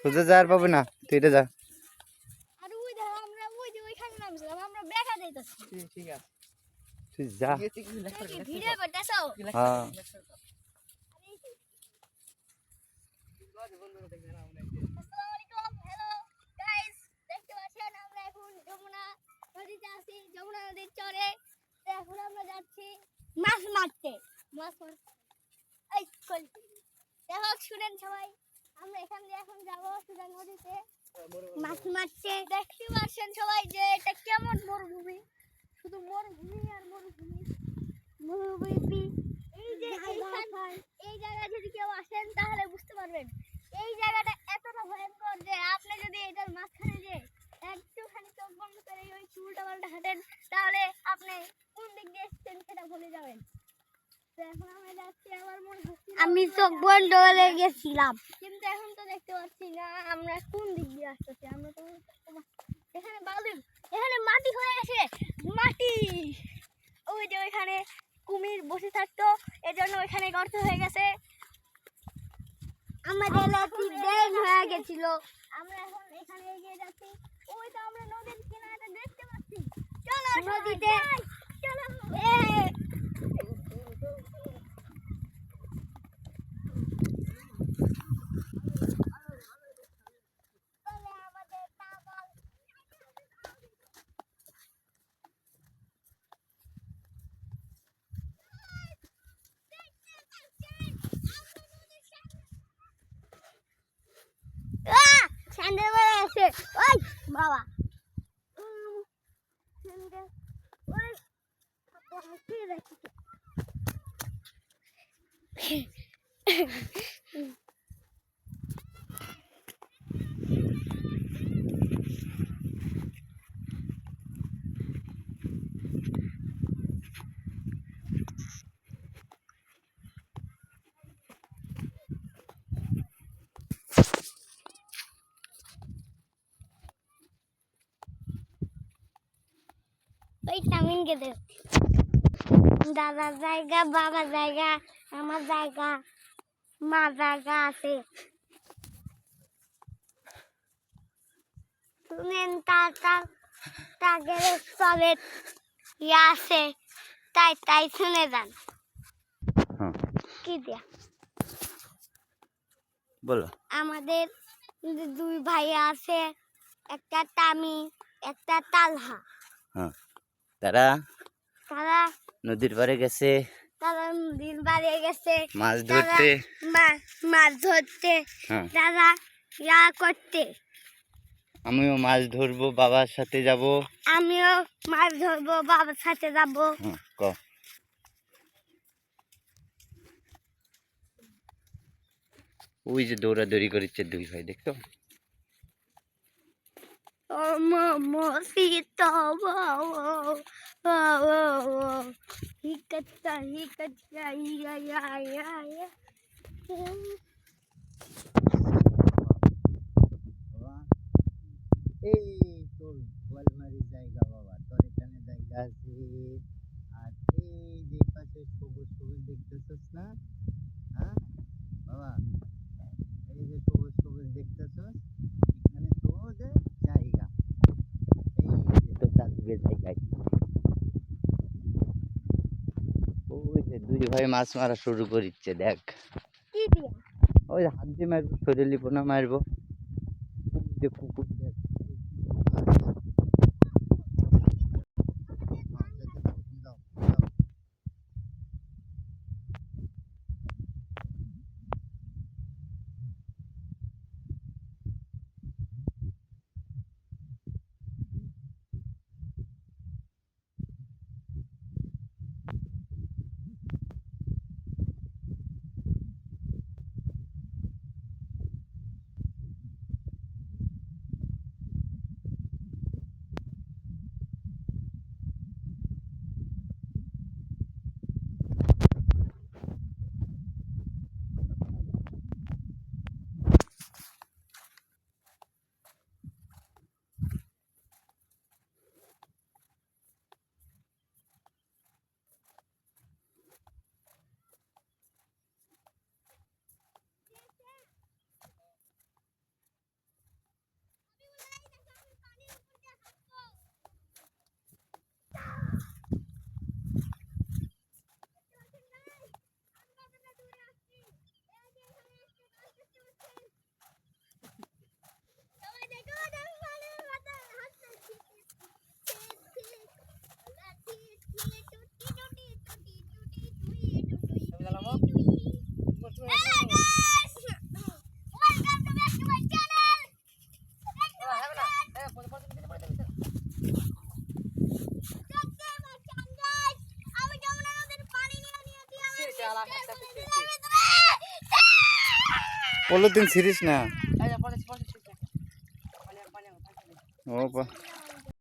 তুই যা আর পাবো না, তুই এটা যা। তুই যা। হ্যাঁ যমুনা নদীর চরে এখন আমরা যাচ্ছি মাছ মারতে। দেখো শুনেন সবাই, আমরা এখান দিয়ে এখন যাবো সুদা নদীতে মাছ মারতে। দেখতে পাচ্ছেন সবাই যে এটা কেমন মরুভূমি, শুধু মরুভূমি আর মরুভূমি মরুভূমি। এই যে এই জায়গায় যদি কেউ আসেন তাহলে বুঝতে পারবেন এই জায়গাটা এতটা ভয়ঙ্কর যে আপনি যদি এটার মাঝখানে যে একটুখানি চোখ বন্ধ করে ওই উল্টা পাল্টা হাঁটেন তাহলে আপনি কোন দিক দিয়ে এসেছেন সেটা ভুলে যাবেন। আমি চোখ বন্ধ করে গেছিলাম কিন্তু এখন তো দেখতে পাচ্ছি না আমরা কোন দিক দিয়ে আসতেছি। আমরা তো এখানে বালু, এখানে মাটি হয়ে গেছে, মাটি। ওই যে ওইখানে কুমির বসে থাকতো এজন্য ওইখানে গর্ত হয়ে গেছে। আমাদের দেন হয়ে গেছিল। আমরা এখন এখানে এগিয়ে যাচ্ছি। ওই তো আমরা নদীর কিনারে দেখতে পাচ্ছি। চলো নদীতে চলো। ওই বাবা ওই তামিন গেছে। দাদার জায়গা, বাবার জায়গা, আমার জায়গা, মা জায়গা আছে। শুনেন তাদের সবের ইয়ে আছে, তাই শুনে যান। কি দিয়া বলো। আমাদের দুই ভাই আছে, একটা তামি একটা তালহা। তারা নদীর পাড়ে গেছে, মাছ ধরতে, তারা ইয়া করতে। আমিও মাছ ধরবো, বাবার সাথে যাব। আমিও মাছ ধরবো, বাবার সাথে যাব। ওই যে দৌড়াদৌড়ি করছে দুই ভাই, দেখছো? এই তোর গোয়ালমারির জায়গা বাবা, তোর এখানে জায়গা আছে। আর এই যে পাশে সবুজ সবুজ দেখতেছিস না? হ্যাঁ বাবা, এই যে সবুজ সবুজ দেখতেছিস, এখানে তোদের জায়গা। এই যে তোর দাদুকে জায়গায় ওই যে দুই ভাই মাছ মারা শুরু করিচ্ছে, দেখ। ওই হাত দিয়ে মারবো, শরীর লিপো না, মারবো। যে পুকুর দেখ, পলিথিন ছিড়িস না। ও বা